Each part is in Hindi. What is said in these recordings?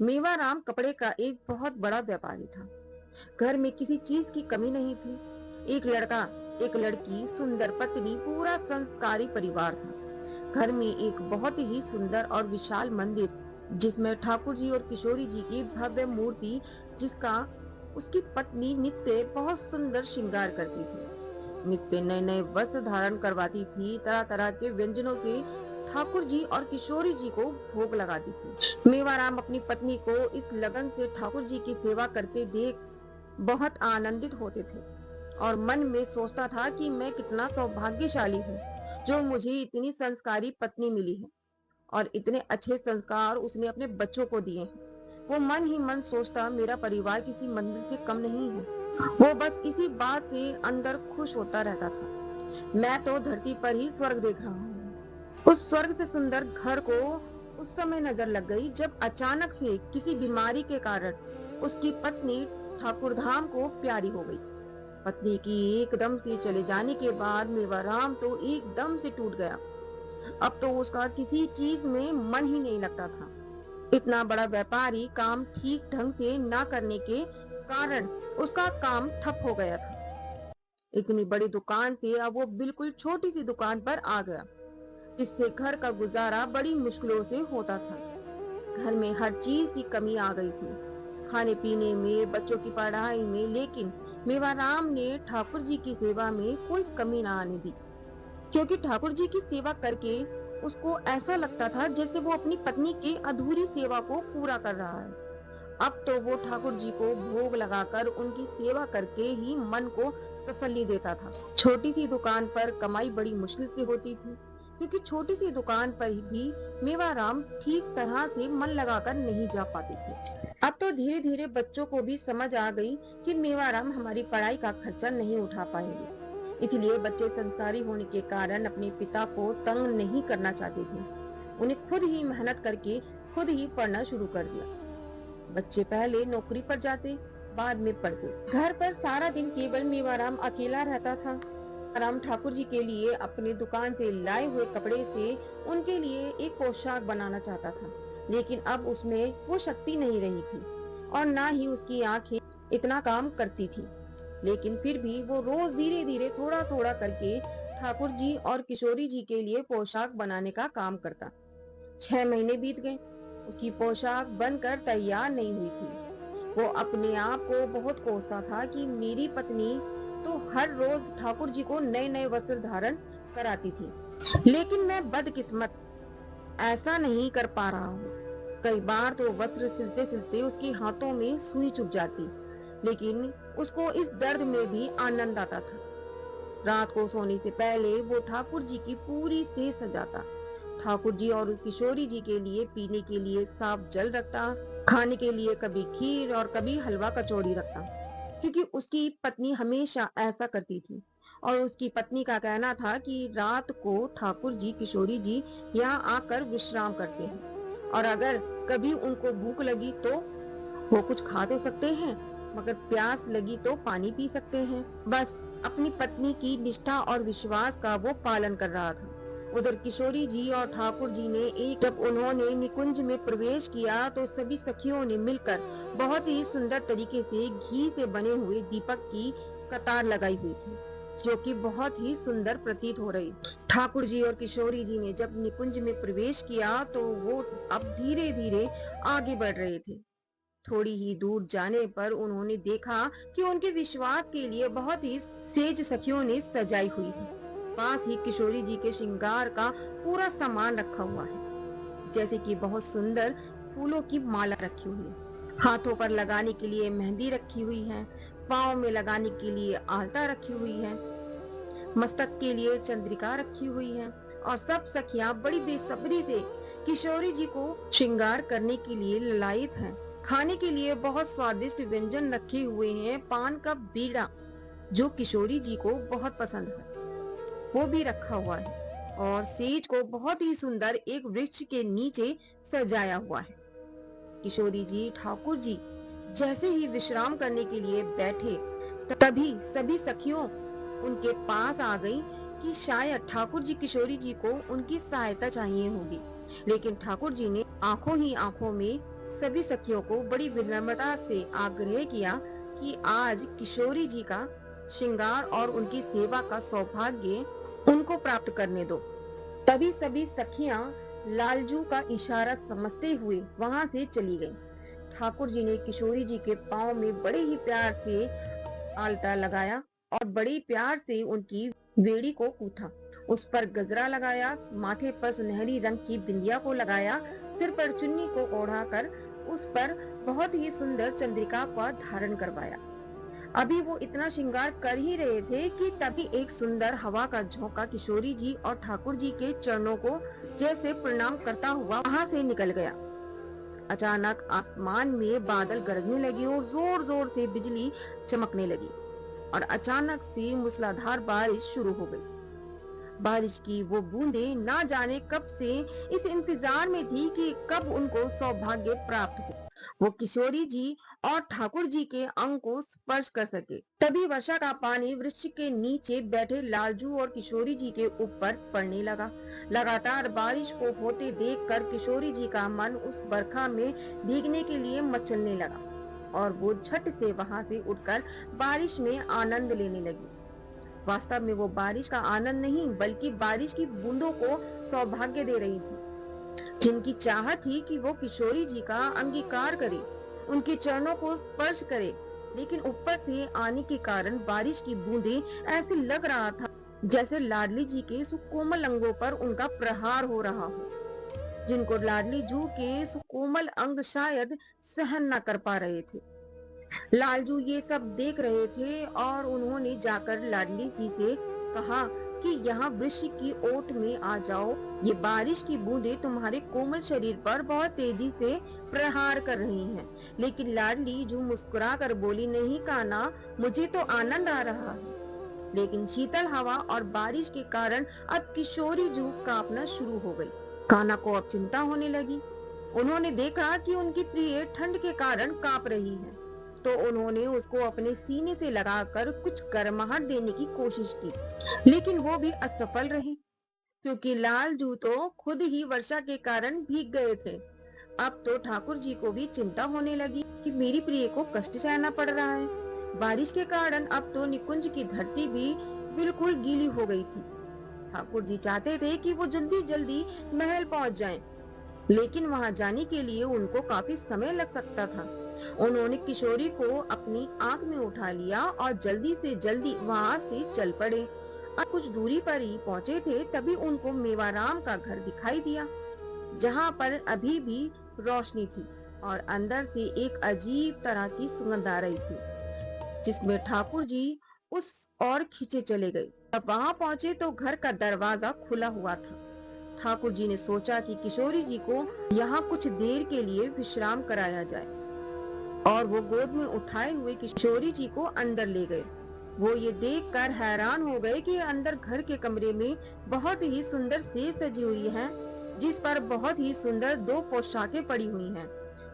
मेवाराम कपड़े का एक बहुत बड़ा व्यापारी था। घर में किसी चीज की कमी नहीं थी। एक लड़का, एक लड़की, सुंदर पत्नी, पूरा संस्कारी परिवार था। घर में एक बहुत ही सुंदर और विशाल मंदिर, जिसमें ठाकुर जी और किशोरी जी की भव्य मूर्ति, जिसका उसकी पत्नी नित्य बहुत सुंदर श्रृंगार करती थी। नित्य नए नए वस्त्र धारण करवाती थी, तरह तरह के व्यंजनों से ठाकुर जी और किशोरी जी को भोग लगाती थी। मेवाराम अपनी पत्नी को इस लगन से ठाकुर जी की सेवा करते देख बहुत आनंदित होते थे और मन में सोचता था कि मैं कितना सौभाग्यशाली हूँ जो मुझे इतनी संस्कारी पत्नी मिली है और इतने अच्छे संस्कार उसने अपने बच्चों को दिए हैं। वो मन ही मन सोचता, मेरा परिवार किसी मंदिर से कम नहीं है। वो बस इसी बात से अंदर खुश होता रहता था। मैं तो धरती पर ही स्वर्ग देख रहा हूँ। उस स्वर्ग से सुंदर घर को उस समय नजर लग गई जब अचानक से किसी बीमारी के कारण उसकी पत्नी ठाकुरधाम को प्यारी हो गई। पत्नी की एकदम से चले जाने के बाद मेवाराम तो एकदम से टूट गया। अब तो उसका किसी चीज में मन ही नहीं लगता था। इतना बड़ा व्यापारी काम ठीक ढंग से ना करने के कारण उसका काम ठप हो गया था। इतनी बड़ी दुकान से अब वो बिल्कुल छोटी सी दुकान पर आ गया, जिससे घर का गुजारा बड़ी मुश्किलों से होता था। घर में हर चीज की कमी आ गई थी, खाने पीने में, बच्चों की पढ़ाई में, लेकिन मेवाराम ने ठाकुर जी की सेवा में कोई कमी ना आने दी, क्योंकि ठाकुर जी की सेवा करके उसको ऐसा लगता था जैसे वो अपनी पत्नी की अधूरी सेवा को पूरा कर रहा है। अब तो वो ठाकुर जी को भोग लगाकर उनकी सेवा करके ही मन को तसल्ली देता था। छोटी सी दुकान पर कमाई बड़ी मुश्किल से होती थी, क्योंकि छोटी सी दुकान पर भी मेवाराम ठीक तरह से मन लगाकर नहीं जा पाते थे। अब तो धीरे धीरे बच्चों को भी समझ आ गई कि मेवाराम हमारी पढ़ाई का खर्चा नहीं उठा पाएंगे। इसलिए बच्चे संस्कारी होने के कारण अपने पिता को तंग नहीं करना चाहते थे। उन्हें खुद ही मेहनत करके खुद ही पढ़ना शुरू कर दिया। बच्चे पहले नौकरी पर जाते, बाद में पढ़ते। घर पर सारा दिन केवल मेवाराम अकेला रहता था। राम ठाकुर जी के लिए अपनी दुकान से लाए हुए कपड़े से उनके लिए एक पोशाक बनाना चाहता था, लेकिन अब उसमें वो शक्ति नहीं रही थी और ना ही उसकी आंखें इतना काम करती थी। लेकिन फिर भी वो रोज धीरे धीरे थोड़ा थोड़ा करके ठाकुर जी और किशोरी जी के लिए पोशाक बनाने का काम करता। 6 महीने बीत गए, उसकी पोशाक बनकर तैयार नहीं हुई थी। वो अपने आप को बहुत कोसता था कि मेरी पत्नी तो हर रोज ठाकुर जी को नए नए वस्त्र धारण कराती थी, लेकिन मैं बदकिस्मत ऐसा नहीं कर पा रहा हूँ। कई बार तो वस्त्र सिलते सिलते उसके हाथों में सुई चुभ जाती, लेकिन उसको इस दर्द में भी आनंद आता था। रात को सोने से पहले वो ठाकुर जी की पूरी सेज सजाता। ठाकुर जी और किशोरी जी के लिए पीने के लिए साफ जल रखता, खाने के लिए कभी खीर और कभी हलवा कचौड़ी रखता, क्योंकि उसकी पत्नी हमेशा ऐसा करती थी। और उसकी पत्नी का कहना था कि रात को ठाकुर जी किशोरी जी यहाँ आकर विश्राम करते हैं और अगर कभी उनको भूख लगी तो वो कुछ खा तो सकते हैं, मगर प्यास लगी तो पानी पी सकते हैं। बस अपनी पत्नी की निष्ठा और विश्वास का वो पालन कर रहा था। उधर किशोरी जी और ठाकुर जी ने एक जब उन्होंने निकुंज में प्रवेश किया तो सभी सखियों ने मिलकर बहुत ही सुंदर तरीके से घी से बने हुए दीपक की कतार लगाई हुई थी, जो कि बहुत ही सुंदर प्रतीत हो रही। ठाकुर जी और किशोरी जी ने जब निकुंज में प्रवेश किया तो वो अब धीरे धीरे आगे बढ़ रहे थे। थोड़ी ही दूर जाने पर उन्होंने देखा कि उनके विश्वास के लिए बहुत ही सेज सखियों ने सजाई हुई है। पास ही किशोरी जी के श्रृंगार का पूरा सामान रखा हुआ है, जैसे कि बहुत सुंदर फूलों की माला रखी हुई है, हाथों पर लगाने के लिए मेहंदी रखी हुई है, पाँव में लगाने के लिए आलता रखी हुई है, मस्तक के लिए चंद्रिका रखी हुई है और सब सखियां बड़ी बेसब्री से किशोरी जी को श्रृंगार करने के लिए ललायित हैं। खाने के लिए बहुत स्वादिष्ट व्यंजन रखे हुए हैं। पान का बीड़ा, जो किशोरी जी को बहुत पसंद है, वो भी रखा हुआ है और सेज को बहुत ही सुंदर एक वृक्ष के नीचे सजाया हुआ है। किशोरी जी ठाकुर जी जैसे ही विश्राम करने के लिए बैठे, तभी सभी सखियों उनके पास आ गई कि शायद ठाकुर जी किशोरी जी को उनकी सहायता चाहिए होगी। लेकिन ठाकुर जी ने आंखों ही आंखों में सभी सखियों को बड़ी विनम्रता से आग्रह किया कि आज किशोरी जी का श्रृंगार और उनकी सेवा का सौभाग्य उनको प्राप्त करने दो। तभी सभी सखियां लालजू का इशारा समझते हुए वहां से चली गईं। ठाकुर जी ने किशोरी जी के पांव में बड़े ही प्यार से आलता लगाया और बड़ी प्यार से उनकी बेड़ी को गूथा, उस पर गजरा लगाया, माथे पर सुनहरी रंग की बिंदिया को लगाया, सिर पर चुन्नी को ओढ़ाकर उस पर बहुत ही सुंदर चंद्रिका का धारण करवाया। अभी वो इतना श्रृंगार कर ही रहे थे कि तभी एक सुंदर हवा का झोंका किशोरी जी और ठाकुर जी के चरणों को जैसे प्रणाम करता हुआ वहां से निकल गया। अचानक आसमान में बादल गरजने लगे और जोर जोर से बिजली चमकने लगी और अचानक से मूसलाधार बारिश शुरू हो गई। बारिश की वो बूंदें ना जाने कब से इस इंतजार में थी कि कब उनको सौभाग्य प्राप्त हो, वो किशोरी जी और ठाकुर जी के अंग को स्पर्श कर सके। तभी वर्षा का पानी वृक्ष के नीचे बैठे लालजू और किशोरी जी के ऊपर पड़ने लगा। लगातार बारिश को होते देखकर किशोरी जी का मन उस बरखा में भीगने के लिए मचलने लगा और वो झट से वहां से उठकर बारिश में आनंद लेने लगी। वास्तव में वो बारिश का आनंद नहीं बल्कि बारिश की बूंदों को सौभाग्य दे रही थी, जिनकी चाहत थी कि वो किशोरी जी का अंगीकार करे, उनके चरणों को स्पर्श करे। लेकिन ऊपर से आने के कारण बारिश की बूंदें ऐसे लग रहा था जैसे लाडली जी के सुकोमल अंगों पर उनका प्रहार हो रहा हो, जिनको लाडली जू के सुकोमल अंग शायद सहन न कर पा रहे थे। लालजू ये सब देख रहे थे और उन्होंने जाकर लाडली जी से कहा कि यहाँ वृक्ष की ओट में आ जाओ, ये बारिश की बूंदें तुम्हारे कोमल शरीर पर बहुत तेजी से प्रहार कर रही हैं। लेकिन लाडली जू मुस्कुरा कर बोली, नहीं कान्हा, मुझे तो आनंद आ रहा है, लेकिन शीतल हवा और बारिश के कारण अब किशोरी जू कांपना शुरू हो गई। कान्हा को अब चिंता होने लगी। उन्होंने देखा कि उनकी प्रिय ठंड के कारण कांप रही है, तो उन्होंने उसको अपने सीने से लगाकर कुछ गर्माहट देने की कोशिश की, लेकिन वो भी असफल रही, क्योंकि लालजू तो खुद ही वर्षा के कारण भीग गए थे। अब तो ठाकुर जी को भी चिंता होने लगी कि मेरी प्रिय को कष्ट सहना पड़ रहा है। बारिश के कारण अब तो निकुंज की धरती भी बिल्कुल गीली हो गई थी। ठाकुर जी चाहते थे कि वो जल्दी जल्दी महल पहुंच जाएं, लेकिन वहां जाने के लिए उनको काफी समय लग सकता था। उन्होंने किशोरी को अपनी आंख में उठा लिया और जल्दी से जल्दी वहां से चल पड़े। अब कुछ दूरी पर ही पहुंचे थे तभी उनको मेवाराम का घर दिखाई दिया, जहां पर अभी भी रोशनी थी और अंदर से एक अजीब तरह की सुगंध आ रही थी, जिसमें ठाकुर जी उस और खींचे चले गए। जब वहां पहुंचे तो घर का दरवाजा खुला हुआ था। ठाकुर जी ने सोचा कि किशोरी जी को यहाँ कुछ देर के लिए विश्राम कराया जाए और वो गोद में उठाए हुए किशोरी जी को अंदर ले गए। वो ये देखकर हैरान हो गए कि अंदर घर के कमरे में बहुत ही सुंदर सेज सजी हुई है, जिस पर बहुत ही सुंदर 2 पोशाकें पड़ी हुई हैं।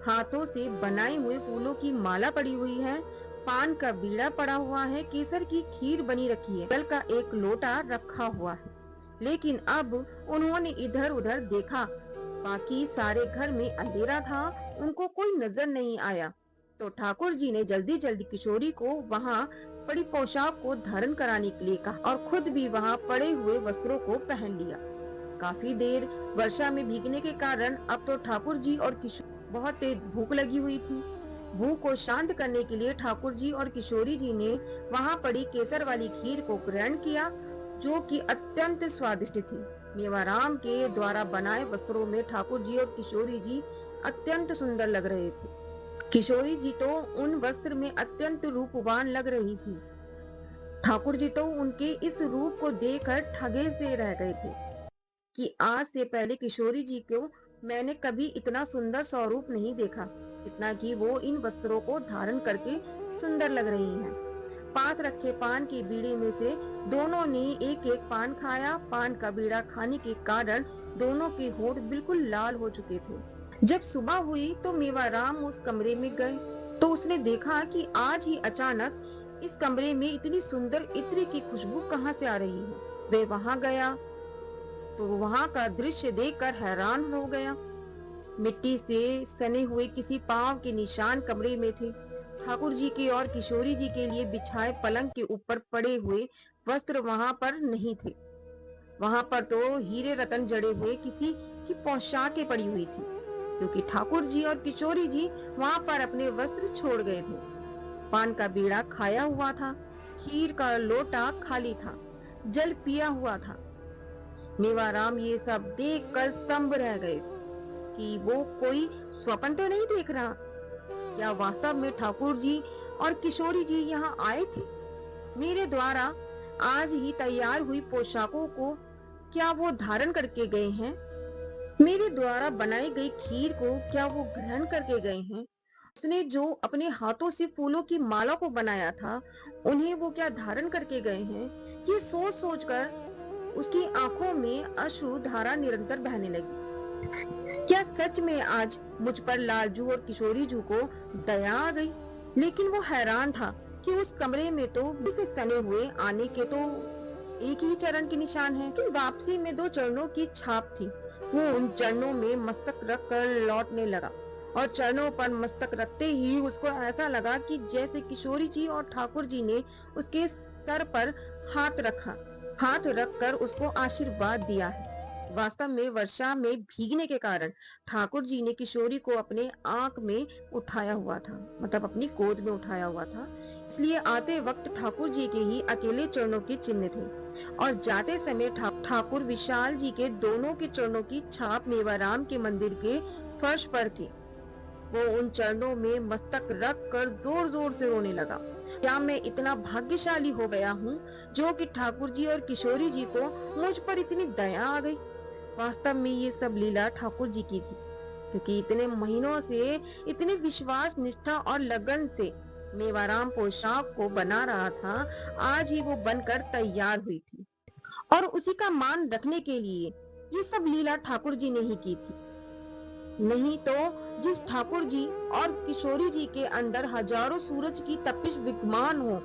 हाथों से बनाए हुए फूलों की माला पड़ी हुई है, पान का बीड़ा पड़ा हुआ है, केसर की खीर बनी रखी है, जल का एक लोटा रखा हुआ है। लेकिन अब उन्होंने इधर उधर देखा, बाकी सारे घर में अंधेरा था, उनको कोई नजर नहीं आया। तो ठाकुर जी ने जल्दी जल्दी किशोरी को वहाँ पड़ी पोशाक को धारण कराने के लिए कहा और खुद भी वहाँ पड़े हुए वस्त्रों को पहन लिया। काफी देर वर्षा में भीगने के कारण अब तो ठाकुर जी और किशोरी बहुत तेज भूख लगी हुई थी। भूख को शांत करने के लिए ठाकुर जी और किशोरी जी ने वहाँ पड़ी केसर वाली खीर को ग्रहण किया, जो कि अत्यंत स्वादिष्ट थी। मेवाराम के द्वारा बनाए वस्त्रों में ठाकुर जी और किशोरी जी अत्यंत सुंदर लग रहे थे। किशोरी जी तो उन वस्त्र में अत्यंत रूपवान लग रही थी। ठाकुर जी तो उनके इस रूप को देखकर ठगे से रह गए थे कि आज से पहले किशोरी जी को मैंने कभी इतना सुंदर स्वरूप नहीं देखा, जितना कि वो इन वस्त्रों को धारण करके सुंदर लग रही हैं। पास रखे पान के बीड़े में से दोनों ने एक एक पान खाया। पान का बीड़ा खाने के कारण दोनों के होंठ बिल्कुल लाल हो चुके थे। जब सुबह हुई तो मेवाराम उस कमरे में गए तो उसने देखा कि आज ही अचानक इस कमरे में इतनी सुंदर इत्र की खुशबू कहाँ से आ रही है। वे वहां गया तो वहां का दृश्य देखकर हैरान हो गया। मिट्टी से सने हुए किसी पांव के निशान कमरे में थे। ठाकुर जी के और किशोरी जी के लिए बिछाए पलंग के ऊपर पड़े हुए वस्त्र वहां पर नहीं थे। वहां पर तो हीरे रतन जड़े हुए किसी की पोशाकें पड़ी हुई थी, क्योंकि ठाकुर जी और किशोरी जी वहां पर अपने वस्त्र छोड़ गए थे। पान का बीड़ा खाया हुआ था, खीर का लोटा खाली था, जल पिया हुआ था। मेवाराम ये सब देखकर स्तंभ रह गए कि वो कोई स्वप्न तो नहीं देख रहा। क्या वास्तव में ठाकुर जी और किशोरी जी यहाँ आए थे? मेरे द्वारा आज ही तैयार हुई पोशाकों को क्या वो धारण करके गए हैं? मेरे द्वारा बनाई गई खीर को क्या वो ग्रहण करके गए हैं? उसने जो अपने हाथों से फूलों की माला को बनाया था, उन्हें वो क्या धारण करके गए हैं? ये सोच सोच कर उसकी आंखों में अश्रु धारा निरंतर बहने लगी। क्या सच में आज मुझ पर लालजू और किशोरी जू को दया आ गई? लेकिन वो हैरान था कि उस कमरे में तो से सने हुए आने के तो एक ही चरण के निशान है, कि वापसी में 2 चरणों की छाप थी। वो उन चरणों में मस्तक रख कर लौटने लगा और चरणों पर मस्तक रखते ही उसको ऐसा लगा कि जैसे किशोरी जी और ठाकुर जी ने उसके सर पर हाथ रख कर उसको आशीर्वाद दिया है। वास्तव में वर्षा में भीगने के कारण ठाकुर जी ने किशोरी को अपने आंख में उठाया हुआ था, मतलब अपनी गोद में उठाया हुआ था। इसलिए आते वक्त ठाकुर जी के ही अकेले चरणों के चिन्ह थे और जाते समय ठाकुर विशाल जी के दोनों के चरणों की छाप मेवाराम के मंदिर के फर्श पर थी। वो उन चरणों में मस्तक रख कर जोर जोर से रोने लगा। क्या मैं इतना भाग्यशाली हो गया हूँ जो कि ठाकुर जी और किशोरी जी को मुझ पर इतनी दया आ गई। वास्तव में ये सब लीला ठाकुर जी की थी, क्योंकि इतने महीनों से इतने विश्वास, निष्ठा और लगन से मेवाराम पोशाक को बना रहा था, आज ही वो बनकर तैयार हुई थी और उसी का मान रखने के लिए ये सब लीला ठाकुर जी ने ही की थी। नहीं तो जिस ठाकुर जी और किशोरी जी के अंदर हजारों सूरज की तपिश विद्यमान हो,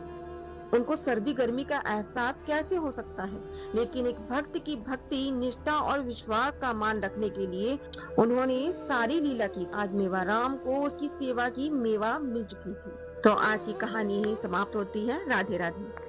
उनको सर्दी गर्मी का एहसास कैसे हो सकता है? लेकिन एक भक्त की भक्ति, निष्ठा और विश्वास का मान रखने के लिए उन्होंने सारी लीला की। आज मेवाराम को उसकी सेवा की मेवा मिल चुकी थी। तो आज की कहानी ही समाप्त होती है। राधे राधे।